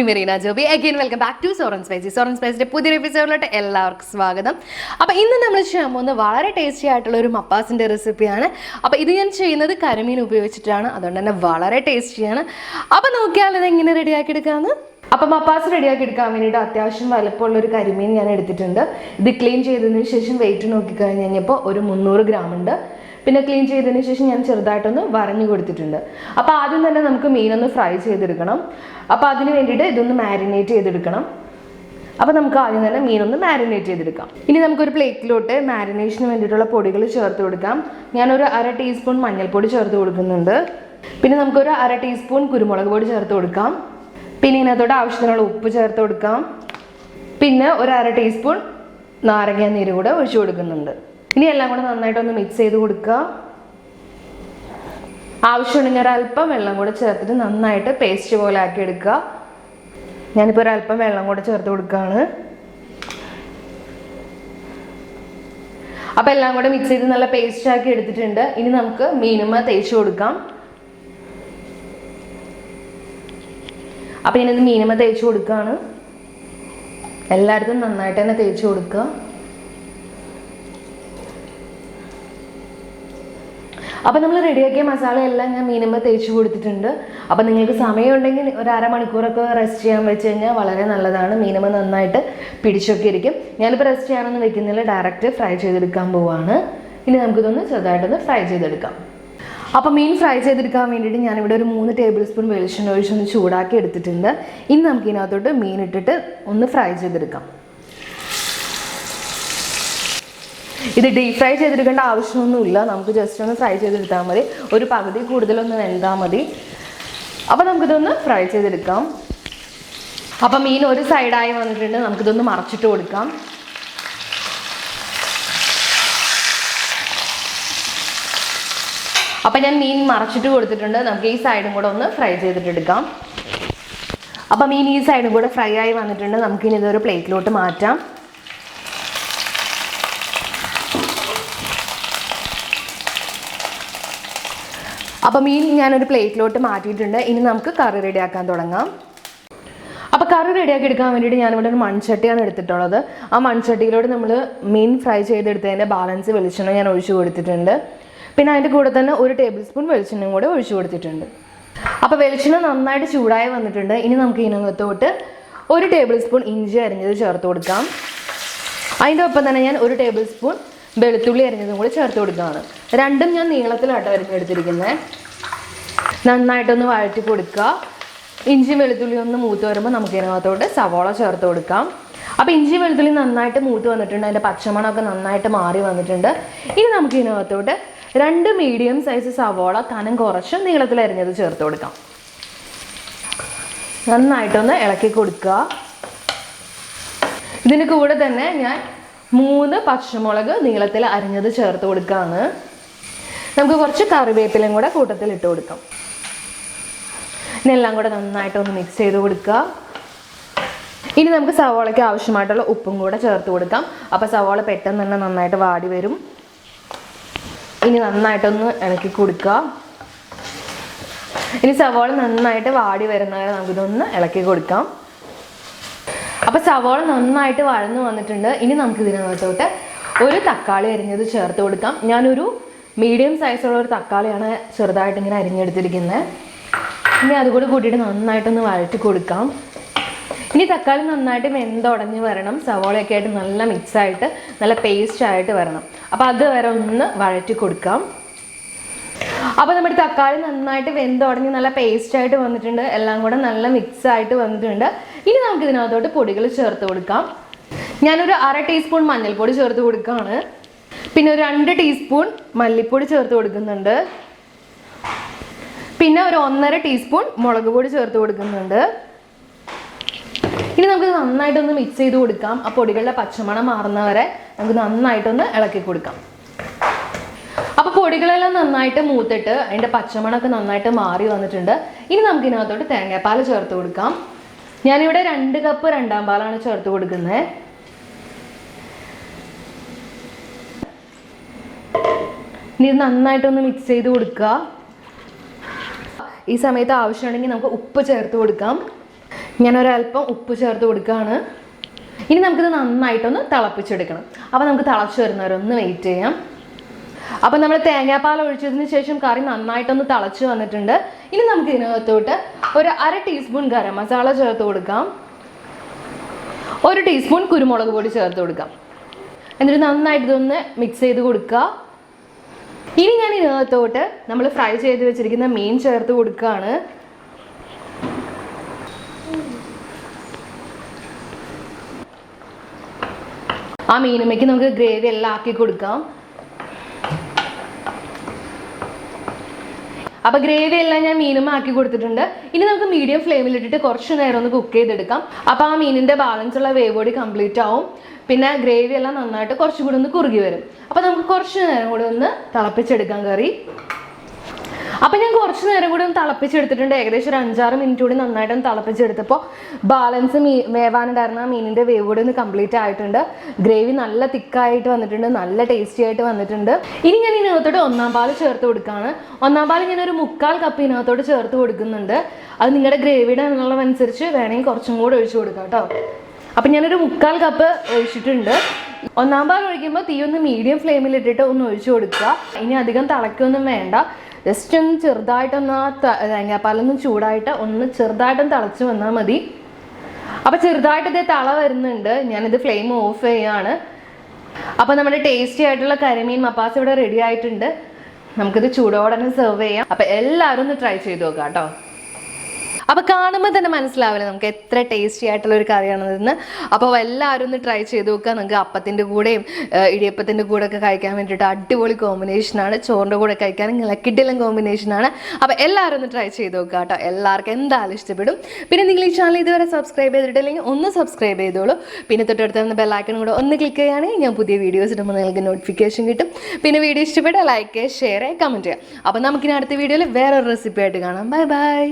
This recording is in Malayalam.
Mereena Joby. Again, welcome back to Soran Spicy. Soran Spicy's പുതിയ എപ്പിസോഡിലോട്ട് എല്ലാവർക്കും സ്വാഗതം. അപ്പോൾ ഇന്ന് നമ്മൾ ചെയ്യാൻ പോകുന്നത് വളരെ ടേസ്റ്റി ആയിട്ടുള്ള ഒരു മപ്പാസിന്റെ റെസിപ്പിയാണ്. അപ്പോൾ ഇത് ഞാൻ ചെയ്യുന്നത് കരിമീൻ ഉപയോഗിച്ചിട്ടാണ്. അതുകൊണ്ട് തന്നെ വളരെ ടേസ്റ്റിയാണ്. അപ്പോൾ നോക്കിയാൽ ഇത് എങ്ങനെ റെഡിയാക്കി എടുക്കാമെന്ന്. അപ്പോൾ മപ്പാസ് റെഡിയാക്കി എടുക്കാൻ വേണ്ടിയിട്ട് അത്യാവശ്യം വലുപ്പമുള്ള ഒരു കരിമീൻ ഞാൻ എടുത്തിട്ടുണ്ട്. ഇത് ക്ലീൻ ചെയ്തതിന് ശേഷം വെയിറ്റ് നോക്കിക്കഴിഞ്ഞ് കഴിഞ്ഞപ്പോൾ ഒരു 300 ഗ്രാം ഉണ്ട്. പിന്നെ ക്ലീൻ ചെയ്തതിന് ശേഷം ഞാൻ ചെറുതായിട്ടൊന്ന് വരഞ്ഞു കൊടുത്തിട്ടുണ്ട്. അപ്പോൾ ആദ്യം തന്നെ നമുക്ക് മീനൊന്ന് ഫ്രൈ ചെയ്തെടുക്കണം. അപ്പോൾ അതിന് വേണ്ടിയിട്ട് ഇതൊന്ന് മാരിനേറ്റ് ചെയ്തെടുക്കണം. അപ്പോൾ നമുക്ക് ആദ്യം തന്നെ മീനൊന്ന് മാരിനേറ്റ് ചെയ്തെടുക്കാം. ഇനി നമുക്കൊരു പ്ലേറ്റിലോട്ട് മാരിനേഷന് വേണ്ടിയിട്ടുള്ള പൊടികൾ ചേർത്ത് കൊടുക്കാം. ഞാനൊരു 1/2 ടീസ്പൂൺ മഞ്ഞൾപ്പൊടി ചേർത്ത് കൊടുക്കുന്നുണ്ട്. പിന്നെ നമുക്കൊരു 1/2 ടീസ്പൂൺ കുരുമുളക് പൊടി ചേർത്ത് കൊടുക്കാം. പിന്നെ ഇതിനകത്തോട്ട് ആവശ്യത്തിനുള്ള ഉപ്പ് ചേർത്ത് കൊടുക്കാം. പിന്നെ ഒരു 1/2 ടീസ്പൂൺ നാരങ്ങ നീര് കൂടെ ഒഴിച്ചു കൊടുക്കുന്നുണ്ട്. ഇനി എല്ലാം കൂടെ നന്നായിട്ടൊന്ന് മിക്സ് ചെയ്ത് കൊടുക്കുക. ആവശ്യമുണ്ടെങ്കിൽ ഒരല്പം വെള്ളം കൂടെ ചേർത്തിട്ട് നന്നായിട്ട് പേസ്റ്റ് പോലെ ആക്കി എടുക്കുക. ഞാനിപ്പോൾ ഒരല്പം വെള്ളം കൂടെ ചേർത്ത് കൊടുക്കുകയാണ്. അപ്പോൾ എല്ലാം കൂടെ മിക്സ് ചെയ്ത് നല്ല പേസ്റ്റ് ആക്കി എടുത്തിട്ടുണ്ട്. ഇനി നമുക്ക് മീനുമ്മ തേച്ച് കൊടുക്കാം. അപ്പോൾ ഞാനിത് മീനുമ്മ തേച്ച് കൊടുക്കുകയാണ്. എല്ലായിടത്തും നന്നായിട്ട് തന്നെ തേച്ച് കൊടുക്കുക. അപ്പോൾ നമ്മൾ റെഡിയാക്കിയ മസാലയെല്ലാം ഞാൻ മീനുമ്മ തേച്ച് കൊടുത്തിട്ടുണ്ട്. അപ്പോൾ നിങ്ങൾക്ക് സമയമുണ്ടെങ്കിൽ ഒരു 1/2 മണിക്കൂറൊക്കെ റെസ്റ്റ് ചെയ്യാൻ വെച്ച് കഴിഞ്ഞാൽ വളരെ നല്ലതാണ്. മീനുമ്മ നന്നായിട്ട് പിടിച്ചൊക്കെ ഇരിക്കും. ഞാനിപ്പോൾ റെസ്റ്റ് ചെയ്യാനൊന്നും വെക്കുന്നില്ല, ഡയറക്റ്റ് ഫ്രൈ ചെയ്തെടുക്കാൻ പോവാണ്. ഇനി നമുക്കിതൊന്ന് ചെറുതായിട്ടൊന്ന് ഫ്രൈ ചെയ്തെടുക്കാം. അപ്പോൾ മീൻ ഫ്രൈ ചെയ്തെടുക്കാൻ വേണ്ടിയിട്ട് ഞാനിവിടെ ഒരു 3 ടേബിൾ സ്പൂൺ വെളിച്ചെണ്ണ ഒഴിച്ചൊന്ന് ചൂടാക്കി എടുത്തിട്ടുണ്ട്. ഇനി നമുക്ക് ഇതിനകത്തോട്ട് മീൻ ഇട്ടിട്ട് ഒന്ന് ഫ്രൈ ചെയ്തെടുക്കാം. ഇത് ഡീപ് ഫ്രൈ ചെയ്തെടുക്കേണ്ട ആവശ്യമൊന്നുമില്ല. നമുക്ക് ജസ്റ്റ് ഒന്ന് ഫ്രൈ ചെയ്തെടുത്താൽ മതി. ഒരു പകുതി കൂടുതലൊന്ന് വെന്താൽ മതി. അപ്പോൾ നമുക്കിതൊന്ന് ഫ്രൈ ചെയ്തെടുക്കാം. അപ്പോൾ മീൻ ഒരു സൈഡായി വന്നിട്ടുണ്ട്. നമുക്കിതൊന്ന് മറച്ചിട്ട് കൊടുക്കാം. അപ്പോൾ ഞാൻ മീൻ മറച്ചിട്ട് കൊടുത്തിട്ടുണ്ട്. നമുക്ക് ഈ സൈഡും കൂടെ ഒന്ന് ഫ്രൈ ചെയ്തിട്ടെടുക്കാം. അപ്പോൾ മീൻ ഈ സൈഡും കൂടെ ഫ്രൈ ആയി വന്നിട്ടുണ്ട്. നമുക്കിനി ഇതൊരു പ്ലേറ്റിലോട്ട് മാറ്റാം. അപ്പോൾ മീൻ ഞാനൊരു പ്ലേറ്റിലോട്ട് മാറ്റിയിട്ടുണ്ട്. ഇനി നമുക്ക് കറി റെഡിയാക്കാൻ തുടങ്ങാം. അപ്പോൾ കറി റെഡിയാക്കി എടുക്കാൻ വേണ്ടിയിട്ട് ഞാനിവിടെ ഒരു മൺചട്ടിയാണ് എടുത്തിട്ടുള്ളത്. ആ മൺചട്ടിയിലോട്ട് നമ്മൾ മീൻ ഫ്രൈ ചെയ്തെടുത്തതിൻ്റെ ബാലൻസ് വെളിച്ചെണ്ണ ഞാൻ ഒഴിച്ചു കൊടുത്തിട്ടുണ്ട്. പിന്നെ അതിൻ്റെ കൂടെ തന്നെ ഒരു ടേബിൾ സ്പൂൺ വെളിച്ചെണ്ണയും കൂടെ ഒഴിച്ചു കൊടുത്തിട്ടുണ്ട്. അപ്പോൾ വെളിച്ചെണ്ണ നന്നായിട്ട് ചൂടായി വന്നിട്ടുണ്ട്. ഇനി നമുക്ക് ഇതിനകത്തോട്ട് ഒരു ടേബിൾ സ്പൂൺ ഇഞ്ചി അരിഞ്ഞത് ചേർത്ത് കൊടുക്കാം. അതിൻ്റെ ഒപ്പം തന്നെ ഞാൻ ഒരു ടേബിൾ സ്പൂൺ വെളുത്തുള്ളി അരിഞ്ഞതും കൂടി ചേർത്ത് കൊടുക്കുകയാണ്. രണ്ടും ഞാൻ നീളത്തിലാട്ടോ അരിഞ്ഞെടുത്തിരിക്കുന്നത്. നന്നായിട്ടൊന്ന് വഴറ്റി കൊടുക്കുക. ഇഞ്ചി വെളുത്തുള്ളി ഒന്ന് മൂത്ത് വരുമ്പോൾ നമുക്ക് ഇതിനകത്തോട്ട് സവോള ചേർത്ത് കൊടുക്കാം. അപ്പോൾ ഇഞ്ചി വെളുത്തുള്ളി നന്നായിട്ട് മൂത്ത് വന്നിട്ടുണ്ട്. അതിൻ്റെ പച്ചമണമൊക്കെ നന്നായിട്ട് മാറി വന്നിട്ടുണ്ട്. ഇനി നമുക്ക് ഇതിനകത്തോട്ട് 2 മീഡിയം സൈസ് സവോള കനം കുറച്ച് നീളത്തിൽ അരിഞ്ഞത് ചേർത്ത് കൊടുക്കാം. നന്നായിട്ടൊന്ന് ഇളക്കി കൊടുക്കുക. ഇതിന് കൂടെ തന്നെ ഞാൻ 3 പച്ചമുളക് നീളത്തിൽ അരിഞ്ഞത് ചേർത്ത് കൊടുക്കുകയാണ്. നമുക്ക് കുറച്ച് കറിവേപ്പിലയും കൂടെ കൂട്ടത്തിൽ ഇട്ട് കൊടുക്കാം. ഇതെല്ലാം കൂടെ നന്നായിട്ടൊന്ന് മിക്സ് ചെയ്ത് കൊടുക്കുക. ഇനി നമുക്ക് സവോളയ്ക്ക് ആവശ്യമായിട്ടുള്ള ഉപ്പും കൂടെ ചേർത്ത് കൊടുക്കാം. അപ്പോൾ സവോള പെട്ടെന്ന് തന്നെ നന്നായിട്ട് വാടി വരും. ഇനി നന്നായിട്ടൊന്ന് ഇളക്കി കൊടുക്കുക. ഇനി സവോള നന്നായിട്ട് വാടി വരുന്നവരെ നമുക്കിതൊന്ന് ഇളക്കി കൊടുക്കാം. അപ്പോൾ സവോള നന്നായിട്ട് വഴന്നു വന്നിട്ടുണ്ട്. ഇനി നമുക്ക് ഇതിനകത്തോട്ട് ഒരു തക്കാളി അരിഞ്ഞത് ചേർത്ത് കൊടുക്കാം. ഞാനൊരു മീഡിയം സൈസുള്ള ഒരു തക്കാളിയാണ് ചെറുതായിട്ട് ഇങ്ങനെ അരിഞ്ഞെടുത്തിരിക്കുന്നത്. ഇനി അതുകൂടി കൂട്ടിയിട്ട് നന്നായിട്ടൊന്ന് വഴറ്റി കൊടുക്കാം. ഇനി തക്കാളി നന്നായിട്ട് വെന്തുടഞ്ഞ് വരണം. സവോളയൊക്കെ ആയിട്ട് നല്ല മിക്സായിട്ട് നല്ല പേസ്റ്റായിട്ട് വരണം. അപ്പോൾ അത് വരെ ഒന്ന് വഴറ്റി കൊടുക്കാം. അപ്പോൾ നമ്മുടെ തക്കാളി നന്നായിട്ട് വെന്തുടഞ്ഞ് നല്ല പേസ്റ്റായിട്ട് വന്നിട്ടുണ്ട്. എല്ലാം കൂടെ നല്ല മിക്സായിട്ട് വന്നിട്ടുണ്ട്. ഇനി നമുക്ക് ഇതിനകത്തോട്ട് പൊടികൾ ചേർത്ത് കൊടുക്കാം. ഞാനൊരു 1/2 ടീസ്പൂൺ മഞ്ഞൾപ്പൊടി ചേർത്ത് കൊടുക്കുകയാണ്. പിന്നെ ഒരു 2 ടീസ്പൂൺ മല്ലിപ്പൊടി ചേർത്ത് കൊടുക്കുന്നുണ്ട്. പിന്നെ ഒരു 1/2 ടീസ്പൂൺ മുളക് പൊടി ചേർത്ത് കൊടുക്കുന്നുണ്ട്. ഇനി നമുക്ക് നന്നായിട്ടൊന്ന് മിക്സ് ചെയ്ത് കൊടുക്കാം. ആ പൊടികളുടെ പച്ചമണം മാറുന്നവരെ നമുക്ക് നന്നായിട്ടൊന്ന് ഇളക്കി കൊടുക്കാം. അപ്പോൾ പൊടികളെല്ലാം നന്നായിട്ട് മൂത്തിട്ട് അതിൻ്റെ പച്ചമണമൊക്കെ നന്നായിട്ട് മാറി വന്നിട്ടുണ്ട്. ഇനി നമുക്ക് ഇതിനകത്തോട്ട് തേങ്ങാപ്പാൽ ചേർത്ത് കൊടുക്കാം. ഞാനിവിടെ 2 കപ്പ് 2-ാം പാലാണ് ചേർത്ത് കൊടുക്കുന്നത്. ഇനി ഇത് നന്നായിട്ടൊന്ന് മിക്സ് ചെയ്ത് കൊടുക്കുക. ഈ സമയത്ത് ആവശ്യമുണ്ടെങ്കിൽ നമുക്ക് ഉപ്പ് ചേർത്ത് കൊടുക്കാം. ഞാനൊരല്പം ഉപ്പ് ചേർത്ത് കൊടുക്കുകയാണ്. ഇനി നമുക്കിത് നന്നായിട്ടൊന്ന് തിളപ്പിച്ചെടുക്കണം. അപ്പോൾ നമുക്ക് തിളച്ച് വരുന്നവരെ ഒന്ന് വെയിറ്റ് ചെയ്യാം. അപ്പോൾ നമ്മൾ തേങ്ങാപ്പാൽ ഒഴിച്ചതിന് ശേഷം കറി നന്നായിട്ടൊന്ന് തിളച്ച് വന്നിട്ടുണ്ട്. ഇനി നമുക്ക് ഇതിനകത്തോട്ട് ഒരു 1/2 ടീസ്പൂൺ ഗരം മസാല ചേർത്ത് കൊടുക്കാം. 1 ടീസ്പൂൺ കുരുമുളക് പൊടി ചേർത്ത് കൊടുക്കാം. എന്നിട്ട് നന്നായിട്ട് ഇതൊന്ന് മിക്സ് ചെയ്ത് കൊടുക്കുക. ഇനി ഞാൻ ഇതിനകത്തോട്ട് നമ്മൾ ഫ്രൈ ചെയ്ത് വെച്ചിരിക്കുന്ന മീൻ ചേർത്ത് കൊടുക്കുകയാണ്. ആ മീനുമേക്ക് നമുക്ക് ഗ്രേവി എല്ലാം ആക്കി കൊടുക്കാം. അപ്പോൾ ഗ്രേവി എല്ലാം ഞാൻ മീനും ആക്കി കൊടുത്തിട്ടുണ്ട്. ഇനി നമുക്ക് മീഡിയം ഫ്ലെയിമിലിട്ടിട്ട് കുറച്ച് നേരം ഒന്ന് കുക്ക് ചെയ്തെടുക്കാം. അപ്പോൾ ആ മീനിൻ്റെ ബാലൻസ് ഉള്ള വേവ് കൂടി കംപ്ലീറ്റ് ആവും. പിന്നെ ഗ്രേവി എല്ലാം നന്നായിട്ട് കുറച്ചും കൂടി ഒന്ന് കുറുകി വരും. അപ്പോൾ നമുക്ക് കുറച്ച് നേരം കൂടി ഒന്ന് തിളപ്പിച്ചെടുക്കാം കറി. അപ്പോൾ ഞാൻ കുറച്ച് നേരം കൂടി ഒന്ന് തിളപ്പിച്ചെടുത്തിട്ടുണ്ട്. ഏകദേശം ഒരു 5-6 മിനിറ്റ് കൂടി നന്നായിട്ടൊന്ന് തിളപ്പിച്ചെടുത്തപ്പോൾ ബാലൻസ് വേവാനുണ്ടായിരുന്ന ആ മീനിൻ്റെ വേവ് കൂടി ഒന്ന് കംപ്ലീറ്റ് ആയിട്ടുണ്ട്. ഗ്രേവി നല്ല തിക്കായിട്ട് വന്നിട്ടുണ്ട്, നല്ല ടേസ്റ്റി ആയിട്ട് വന്നിട്ടുണ്ട്. ഇനി ഞാൻ ഇതിനകത്തോട്ട് 1-ാം പാൽ ചേർത്ത് കൊടുക്കുകയാണ്. 1-ാം പാൽ ഞാനൊരു 1/4 കപ്പ് ഇതിനകത്തോട്ട് ചേർത്ത് കൊടുക്കുന്നുണ്ട്. അത് നിങ്ങളുടെ ഗ്രേവിയുടെ എന്നുള്ളതനുസരിച്ച് വേണമെങ്കിൽ കുറച്ചും കൂടി ഒഴിച്ചു കൊടുക്കാം കേട്ടോ. അപ്പം ഞാനൊരു 1/4 കപ്പ് ഒഴിച്ചിട്ടുണ്ട്. 1-ാം പാൽ ഒഴിക്കുമ്പോൾ തീ ഒന്ന് മീഡിയം ഫ്ലെയിമിലിട്ടിട്ട് ഒന്ന് ഒഴിച്ചു കൊടുക്കുക. ഇനി അധികം തിളയ്ക്കൊന്നും വേണ്ട. ജസ്റ്റ് ഒന്ന് ചെറുതായിട്ടൊന്ന് ആ തേങ്ങാപ്പാലൊന്ന് ചൂടായിട്ട് ഒന്ന് ചെറുതായിട്ടൊന്ന് തിളച്ച് വന്നാൽ മതി. അപ്പോൾ ചെറുതായിട്ട് ഇത് തള വരുന്നുണ്ട്. ഞാനിത് ഫ്ലെയിം ഓഫ് ചെയ്യാണ്. അപ്പോൾ നമ്മുടെ ടേസ്റ്റി ആയിട്ടുള്ള കരിമീൻ മപ്പാസ് ഇവിടെ റെഡി ആയിട്ടുണ്ട്. നമുക്കിത് ചൂടോടെ തന്നെ സെർവ് ചെയ്യാം. അപ്പോൾ എല്ലാവരും ഒന്ന് ട്രൈ ചെയ്ത് നോക്കാം കേട്ടോ. അപ്പോൾ കാണുമ്പോൾ തന്നെ മനസ്സിലാവില്ല നമുക്ക് എത്ര ടേസ്റ്റി ആയിട്ടുള്ള ഒരു കറിയാണെന്ന്. അപ്പോൾ എല്ലാവരും ഒന്ന് ട്രൈ ചെയ്ത് നോക്കുക. നമുക്ക് അപ്പത്തിൻ്റെ കൂടെയും ഇടിയപ്പത്തിൻ്റെ കൂടെ ഒക്കെ കഴിക്കാൻ വേണ്ടിയിട്ട് അടിപൊളി കോമ്പിനേഷനാണ്. ചോറിൻ്റെ കൂടെ കഴിക്കാൻ കിടിലൻ കോമ്പിനേഷനാണ്. അപ്പോൾ എല്ലാവരും ഒന്ന് ട്രൈ ചെയ്ത് നോക്കുക കേട്ടോ. എല്ലാവർക്കും എന്തായാലും ഇഷ്ടപ്പെടും. പിന്നെ നിങ്ങൾ ഈ ചാനൽ ഇതുവരെ സബ്സ്ക്രൈബ് ചെയ്തിട്ടില്ലെങ്കിൽ ഒന്ന് സബ്സ്ക്രൈബ് ചെയ്തോളൂ. പിന്നെ തൊട്ടടുത്ത് ബെല്ലൈക്കൺ കൂടെ ഒന്ന് ക്ലിക്ക് ചെയ്യുകയാണെങ്കിൽ ഞാൻ പുതിയ വീഡിയോസ് ഇടുമ്പോൾ നിങ്ങൾക്ക് നോട്ടിഫിക്കേഷൻ കിട്ടും. പിന്നെ വീഡിയോ ഇഷ്ടപ്പെട്ടാൽ ലൈക്ക് ചെയ്യുക, ഷെയർ ചെയ്യുക, കമൻറ്റ് ചെയ്യുക. അപ്പോൾ നമുക്കിനി അടുത്ത വീഡിയോയിൽ വേറൊരു റെസിപ്പി ആയിട്ട് കാണാം. Bye bye.